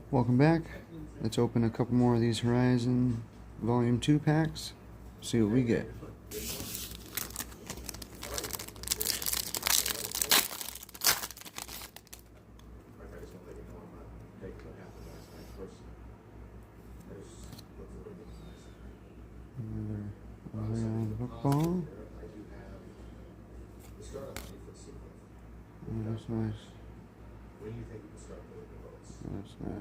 Welcome back. Let's open a couple more of these Horizon Volume 2 packs. See what we get. Another football. Oh, that's nice. That's nice.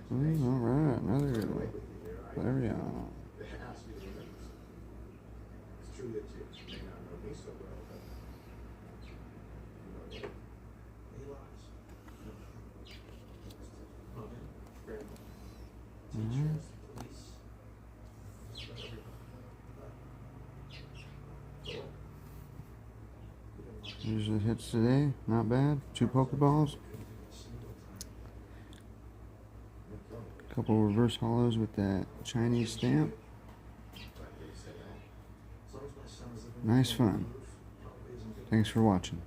Alright, another good one. There we are. Here's the hits today. Not bad. 2 Pokeballs. Couple reverse hollows with that Chinese stamp. Nice fun. Thanks for watching.